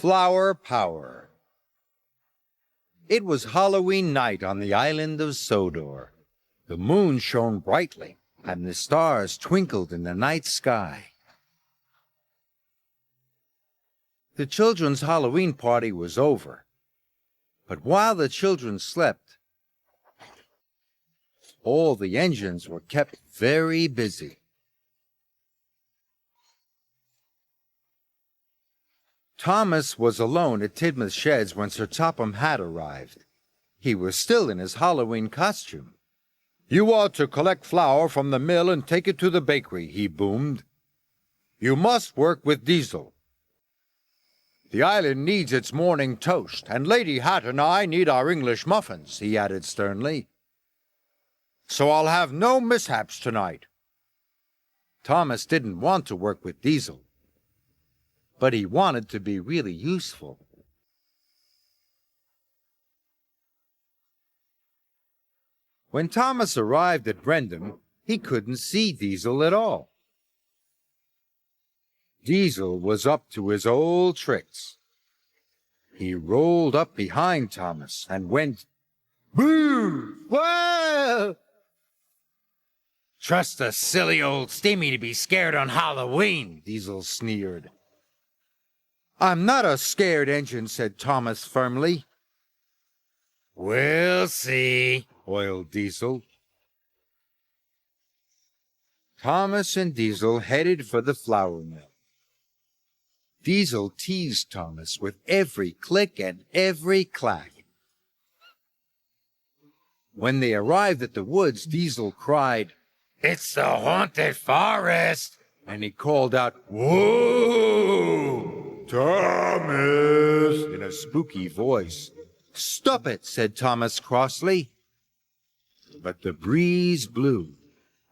Flower Power. It was Halloween night on the island of Sodor. The moon shone brightly, and the stars twinkled in the night sky. The children's Halloween party was over, but while the children slept, all the engines were kept very busy. Thomas was alone at Tidmouth Sheds when Sir Topham Hatt arrived. He was still in his Halloween costume. "You ought to collect flour from the mill and take it to the bakery," he boomed. "You must work with Diesel. The island needs its morning toast, and Lady Hatt and I need our English muffins," he added sternly. "So I'll have no mishaps tonight." Thomas didn't want to work with Diesel, but he wanted to be really useful. When Thomas arrived at Brendam, he couldn't see Diesel at all. Diesel was up to his old tricks. He rolled up behind Thomas and went, "Boo! Whoa!" "Trust the silly old Steamy to be scared on Halloween," Diesel sneered. "I'm not a scared engine," said Thomas firmly. "We'll see," oiled Diesel. Thomas and Diesel headed for the flour mill. Diesel teased Thomas with every click and every clack. When they arrived at the woods, Diesel cried, "It's the haunted forest!" And he called out, "Whoa, Thomas!" in a spooky voice. "Stop it," said Thomas crossly. But the breeze blew,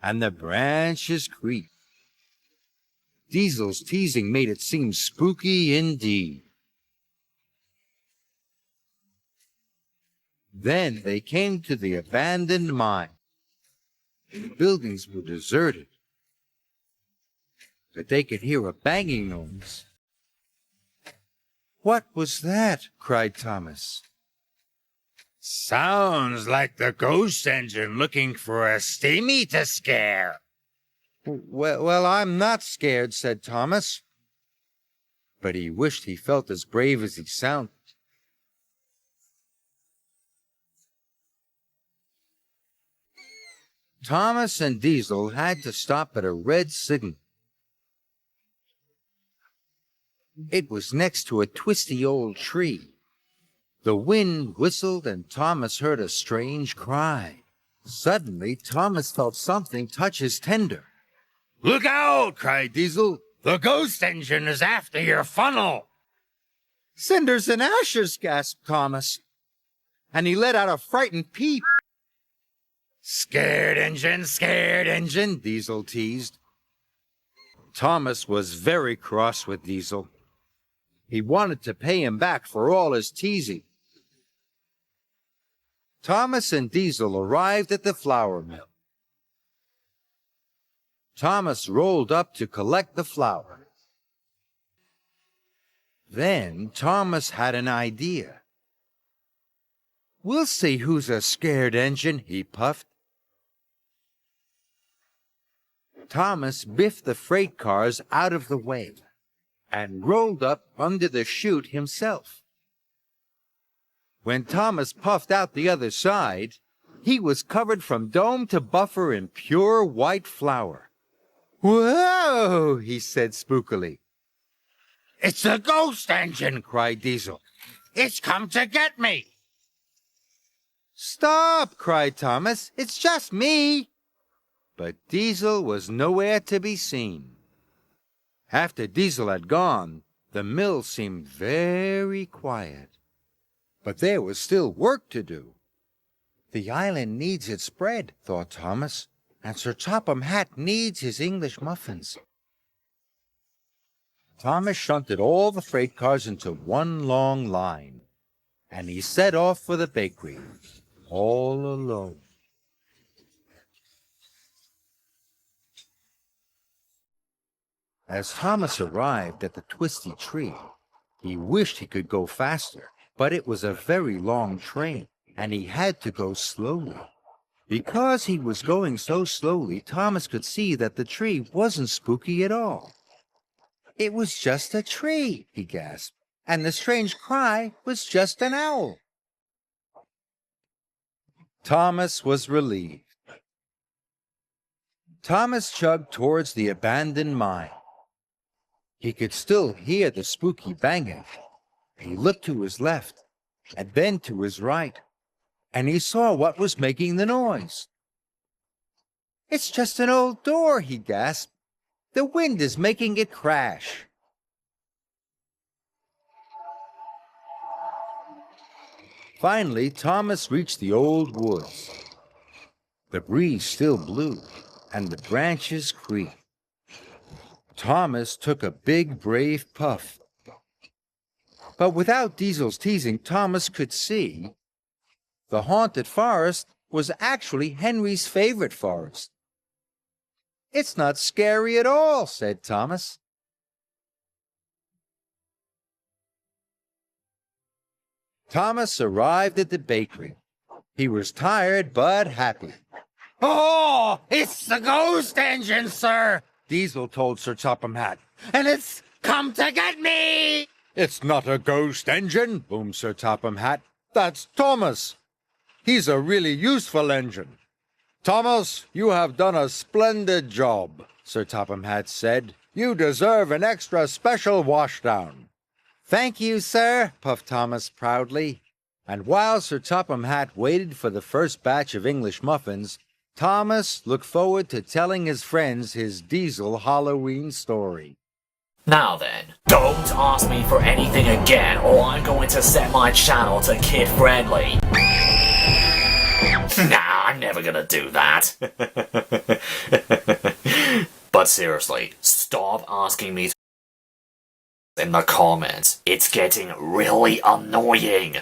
and the branches creaked. Diesel's teasing made it seem spooky indeed. Then they came to the abandoned mine. The buildings were deserted, but they could hear a banging noise. "What was that?" cried Thomas. "Sounds like the ghost engine looking for a Steamy to scare." Well, I'm not scared," said Thomas. But he wished he felt as brave as he sounded. Thomas and Diesel had to stop at a red signal. It was next to a twisty old tree. The wind whistled, and Thomas heard a strange cry. Suddenly, Thomas felt something touch his tender. "Look out!" cried Diesel. "The ghost engine is after your funnel." "Cinders and ashes!" gasped Thomas, and he let out a frightened peep. Scared engine," Diesel teased. Thomas was very cross with Diesel. He wanted to pay him back for all his teasing. Thomas and Diesel arrived at the flour mill. Thomas rolled up to collect the flour. Then Thomas had an idea. "We'll see who's a scared engine," he puffed. Thomas biffed the freight cars out of the way and rolled up under the chute himself. When Thomas puffed out the other side, he was covered from dome to buffer in pure white flour. "Whoa!" he said spookily. "It's the ghost engine!" cried Diesel. "It's come to get me!" "Stop!" cried Thomas. "It's just me!" But Diesel was nowhere to be seen. After Diesel had gone, the mill seemed very quiet. But there was still work to do. "The island needs its bread," thought Thomas, "and Sir Topham Hatt needs his English muffins." Thomas shunted all the freight cars into one long line, and he set off for the bakery, all alone. As Thomas arrived at the twisty tree, He wished he could go faster, but it was a very long train, and he had to go slowly. Because he was going so slowly, Thomas could see that the tree wasn't spooky at all. It was just a tree, he gasped, and the strange cry was just an owl. Thomas was relieved. Thomas chugged towards the abandoned mine. He could still hear the spooky banging. He looked to his left and then to his right, and he saw what was making the noise. It's just an old door, he gasped. The wind is making it crash. Finally, Thomas reached the old woods. The breeze still blew, and the branches creaked. Thomas took a big, brave puff. But without Diesel's teasing, Thomas could see the haunted forest was actually Henry's favorite forest. It's not scary at all, said Thomas. Thomas arrived at the bakery. He was tired but happy. Oh, it's the ghost engine, sir, Diesel told Sir Topham Hatt. And it's come to get me! It's not a ghost engine, boomed Sir Topham Hatt. That's Thomas. He's a really useful engine. Thomas, you have done a splendid job, Sir Topham Hatt said. You deserve an extra special washdown. Thank you, sir, puffed Thomas proudly. And while Sir Topham Hatt waited for the first batch of English muffins, Thomas looked forward to telling his friends his Diesel Halloween story. Now then, don't ask me for anything again, or I'm going to set my channel to kid-friendly. Nah, I'm never gonna do that. But seriously, stop asking me in the comments. It's getting really annoying.